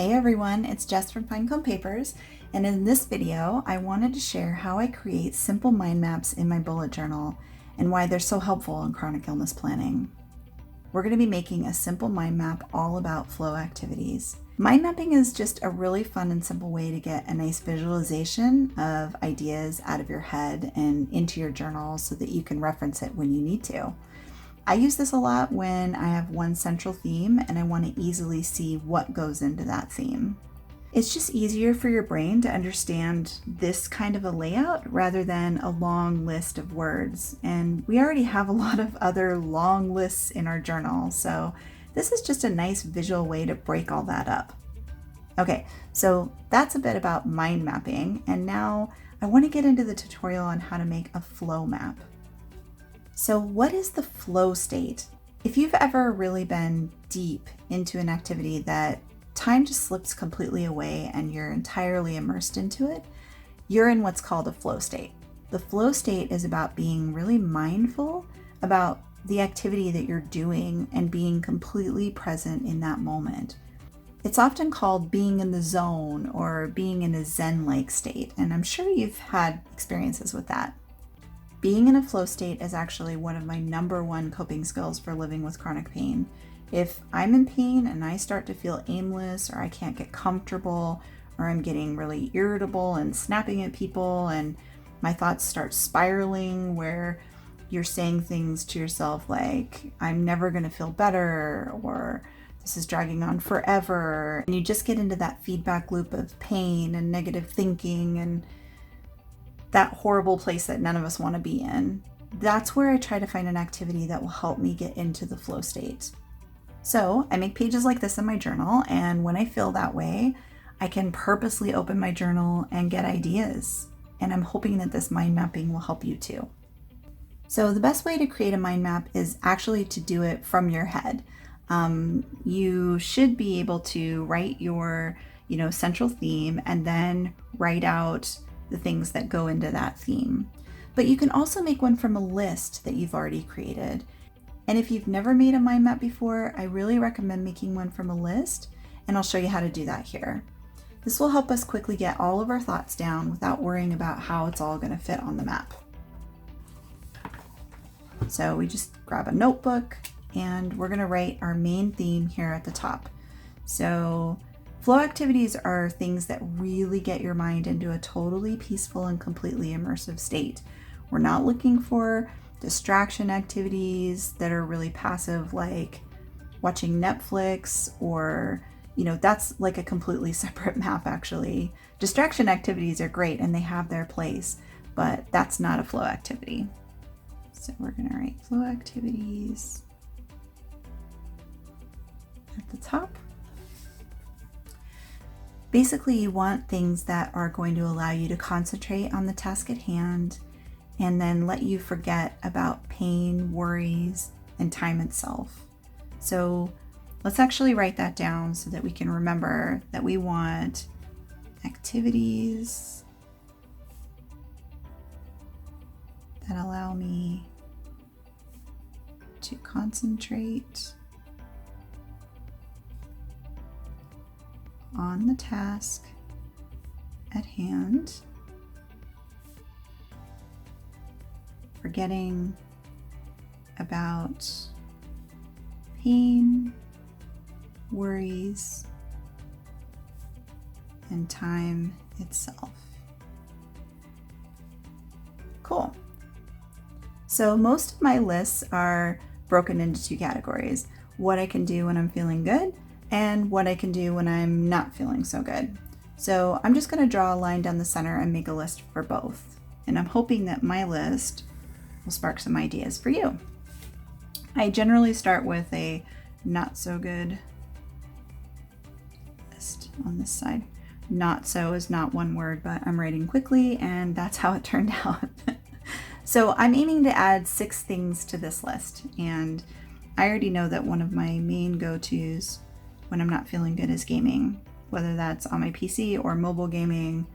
Hey everyone, it's Jess from Pinecone Papers, and in this video I wanted to share how I create simple mind maps in my bullet journal and why they're so helpful in chronic illness planning. We're going to be making a simple mind map all about flow activities. Mind mapping is just a really fun and simple way to get a nice visualization of ideas out of your head and into your journal so that you can reference it when you need to. I use this a lot when I have one central theme and I want to easily see what goes into that theme. It's just easier for your brain to understand this kind of a layout rather than a long list of words. And we already have a lot of other long lists in our journal, so this is just a nice visual way to break all that up. Okay, so that's a bit about mind mapping, and now I want to get into the tutorial on how to make a flow map. So what is the flow state? If you've ever really been deep into an activity that time just slips completely away and you're entirely immersed into it, you're in what's called a flow state. The flow state is about being really mindful about the activity that you're doing and being completely present in that moment. It's often called being in the zone or being in a Zen-like state, and I'm sure you've had experiences with that. Being in a flow state is actually one of my #1 coping skills for living with chronic pain. If I'm in pain and I start to feel aimless, or I can't get comfortable, or I'm getting really irritable and snapping at people, and my thoughts start spiraling where you're saying things to yourself like, I'm never going to feel better, or this is dragging on forever, and you just get into that feedback loop of pain and negative thinking and that horrible place that none of us want to be in. That's where I try to find an activity that will help me get into the flow state. So I make pages like this in my journal, and when I feel that way, I can purposely open my journal and get ideas. And I'm hoping that this mind mapping will help you too. So the best way to create a mind map is actually to do it from your head. You should be able to write your, central theme and then write out the things that go into that theme. But you can also make one from a list that you've already created. And if you've never made a mind map before, I really recommend making one from a list, and I'll show you how to do that here. This will help us quickly get all of our thoughts down without worrying about how it's all going to fit on the map. So we just grab a notebook and we're going to write our main theme here at the top. So flow activities are things that really get your mind into a totally peaceful and completely immersive state. We're not looking for distraction activities that are really passive, like watching Netflix, or, that's like a completely separate map actually. Distraction activities are great and they have their place, but that's not a flow activity. So we're going to write flow activities at the top. Basically, you want things that are going to allow you to concentrate on the task at hand and then let you forget about pain, worries, and time itself. So let's actually write that down so that we can remember that we want activities that allow me to concentrate on the task at hand, forgetting about pain, worries, and time itself. Cool. So most of my lists are broken into 2 categories: what I can do when I'm feeling good and what I can do when I'm not feeling so good. So I'm just going to draw a line down the center and make a list for both. And I'm hoping that my list will spark some ideas for you. I generally start with a not so good list on this side. Not so is not one word, but I'm writing quickly and that's how it turned out. So I'm aiming to add 6 things to this list. And I already know that one of my main go-tos when I'm not feeling good is gaming, whether that's on my PC or mobile gaming.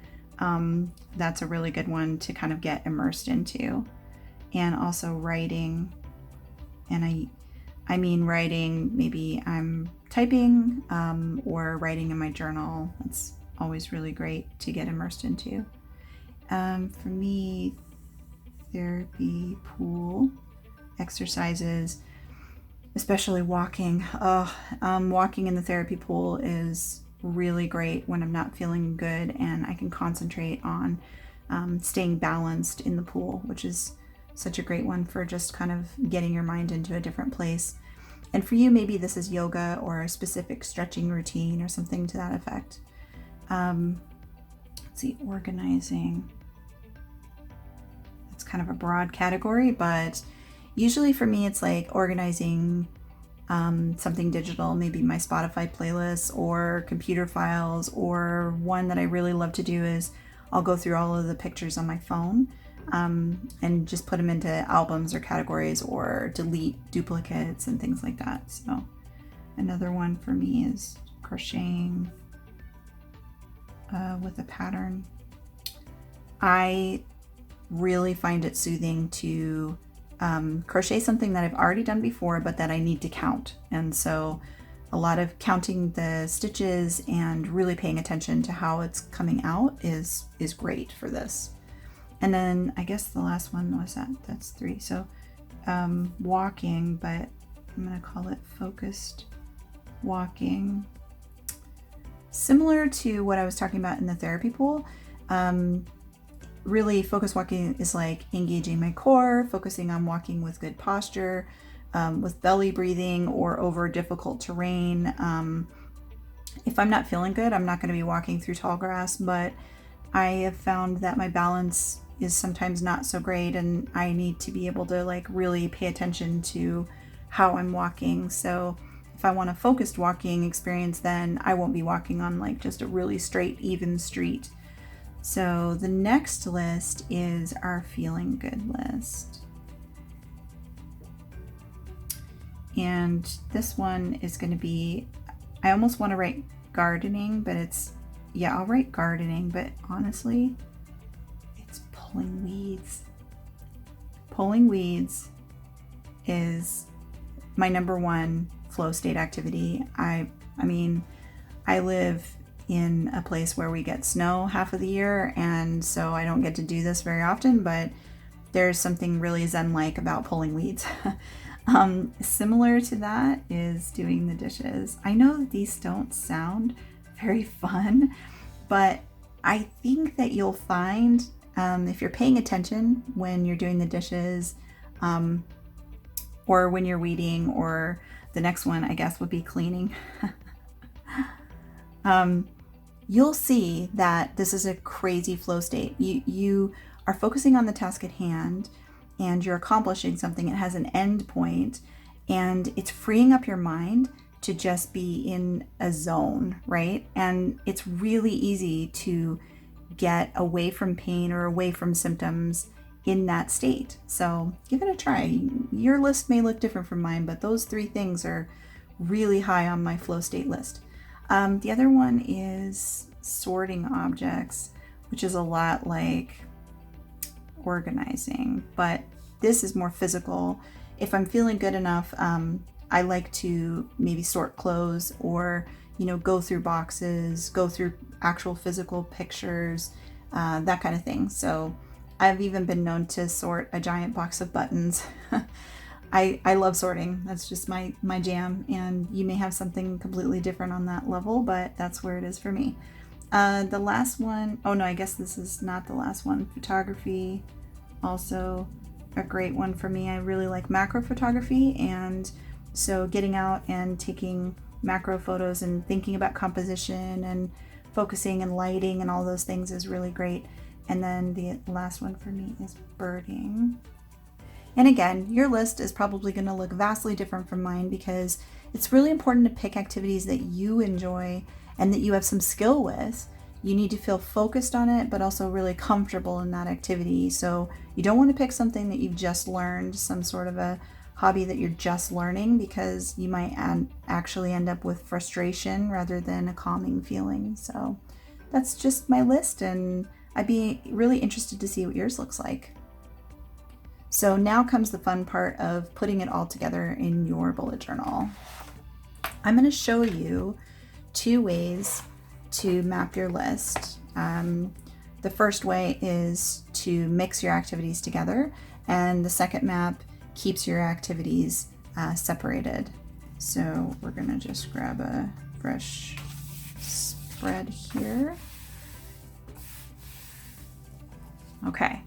That's a really good one to kind of get immersed into. And also writing, and I mean writing, maybe I'm typing or writing in my journal. It's always really great to get immersed into. For me, therapy, pool, exercises, especially walking. Walking in the therapy pool is really great when I'm not feeling good, and I can concentrate on staying balanced in the pool, which is such a great one for just kind of getting your mind into a different place. And for you, maybe this is yoga or a specific stretching routine or something to that effect. Let's see, organizing. It's kind of a broad category, but usually for me, it's like organizing something digital, maybe my Spotify playlists or computer files, or one that I really love to do is I'll go through all of the pictures on my phone and just put them into albums or categories, or delete duplicates and things like that. So another one for me is crocheting with a pattern. I really find it soothing to crochet something that I've already done before, but that I need to count. And so a lot of counting the stitches and really paying attention to how it's coming out is great for this. And then I guess the last one was that's 3. So walking, but I'm going to call it focused walking. Similar to what I was talking about in the therapy pool, really focused walking is like engaging my core, focusing on walking with good posture, with belly breathing or over difficult terrain. If I'm not feeling good, I'm not going to be walking through tall grass, but I have found that my balance is sometimes not so great, and I need to be able to like really pay attention to how I'm walking. So if I want a focused walking experience, then I won't be walking on like just a really straight, even street. So the next list is our feeling good list. And this one is going to be, I almost want to write gardening, but I'll write gardening, but honestly, it's pulling weeds. Pulling weeds is my number one flow state activity. I mean, I live in a place where we get snow half of the year, and so I don't get to do this very often, but there's something really zen-like about pulling weeds. Similar to that is doing the dishes. I know that these don't sound very fun, but I think that you'll find if you're paying attention when you're doing the dishes, or when you're weeding, or the next one I guess would be cleaning. You'll see that this is a crazy flow state. You are focusing on the task at hand, and you're accomplishing something. It has an end point, and it's freeing up your mind to just be in a zone, right? And it's really easy to get away from pain or away from symptoms in that state. So give it a try. Your list may look different from mine, but those 3 things are really high on my flow state list. The other one is sorting objects, which is a lot like organizing, but this is more physical. If I'm feeling good enough, I like to maybe sort clothes, or go through boxes, go through actual physical pictures, that kind of thing. So I've even been known to sort a giant box of buttons. I love sorting. That's just my jam, and you may have something completely different on that level, but that's where it is for me. The last one, oh no, I guess this is not the last one. Photography, also a great one for me. I really like macro photography, and so getting out and taking macro photos and thinking about composition and focusing and lighting and all those things is really great. And then the last one for me is birding. And again, your list is probably going to look vastly different from mine, because it's really important to pick activities that you enjoy and that you have some skill with. You need to feel focused on it, but also really comfortable in that activity. So you don't want to pick something that you've just learned, some sort of a hobby that you're just learning, because you might actually end up with frustration rather than a calming feeling. So that's just my list, and I'd be really interested to see what yours looks like. So now comes the fun part of putting it all together in your bullet journal. I'm going to show you two ways to map your list. The first way is to mix your activities together, and the second map keeps your activities separated. So we're going to just grab a fresh spread here. Okay.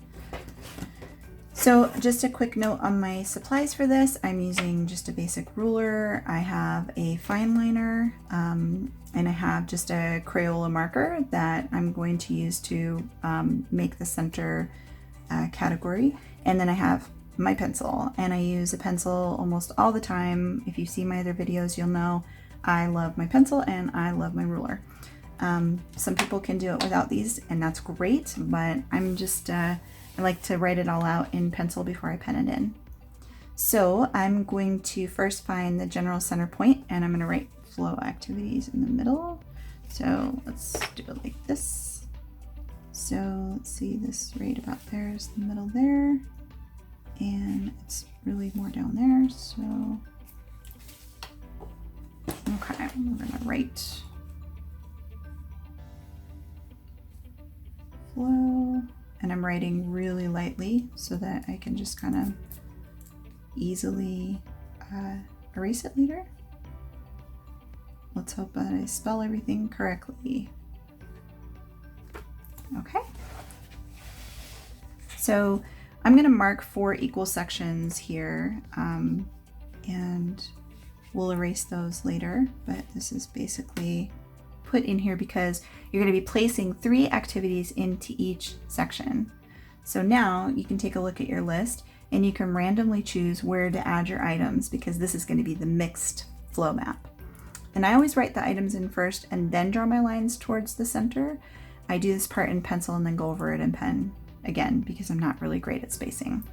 So just a quick note on my supplies for this. I'm using just a basic ruler. I have a fine liner, and I have just a Crayola marker that I'm going to use to make the center category. And then I have my pencil, and I use a pencil almost all the time. If you see my other videos, you'll know I love my pencil and I love my ruler. Some people can do it without these, and that's great, but I'm just, I like to write it all out in pencil before I pen it in. So I'm going to first find the general center point, and I'm going to write flow activities in the middle. So let's do it like this. So let's see, this right about there is the middle there, and it's really more down there. So, okay, we're going to write flow, and I'm writing really lightly so that I can just kind of easily erase it later. Let's hope that I spell everything correctly. Okay. So I'm going to mark 4 equal sections here, and we'll erase those later, but this is basically put in here because you're going to be placing 3 activities into each section. So now you can take a look at your list and you can randomly choose where to add your items, because this is going to be the mixed flow map. And I always write the items in first and then draw my lines towards the center. I do this part in pencil and then go over it in pen again because I'm not really great at spacing.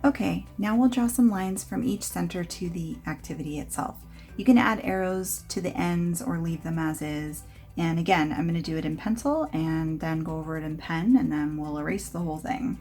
Okay, now we'll draw some lines from each center to the activity itself. You can add arrows to the ends or leave them as is. And again, I'm going to do it in pencil and then go over it in pen, and then we'll erase the whole thing.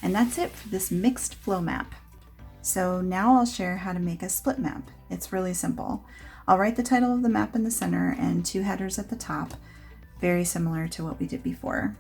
And that's it for this mixed flow map. So now I'll share how to make a split map. It's really simple. I'll write the title of the map in the center and 2 headers at the top, very similar to what we did before.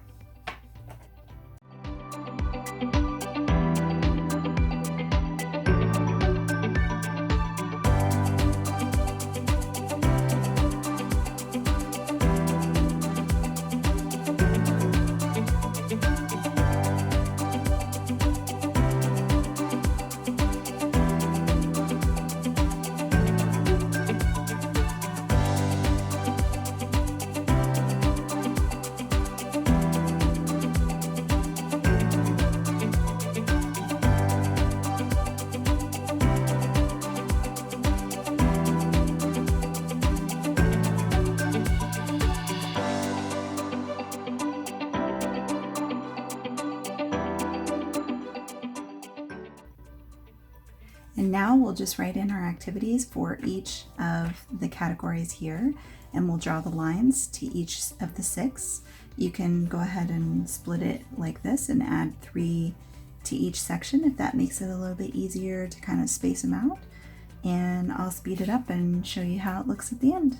And now we'll just write in our activities for each of the categories here, and we'll draw the lines to each of the 6. You can go ahead and split it like this and add 3 to each section if that makes it a little bit easier to kind of space them out. And I'll speed it up and show you how it looks at the end.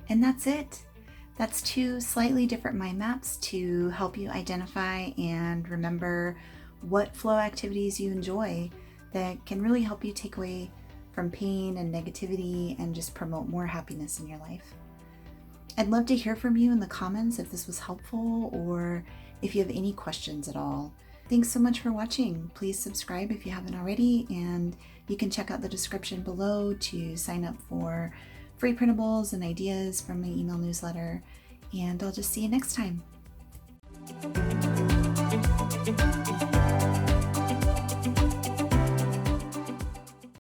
And that's it. That's 2 slightly different mind maps to help you identify and remember what flow activities you enjoy that can really help you take away from pain and negativity and just promote more happiness in your life. I'd love to hear from you in the comments if this was helpful or if you have any questions at all. Thanks so much for watching. Please subscribe if you haven't already, and you can check out the description below to sign up for free printables and ideas from my email newsletter, and I'll just see you next time.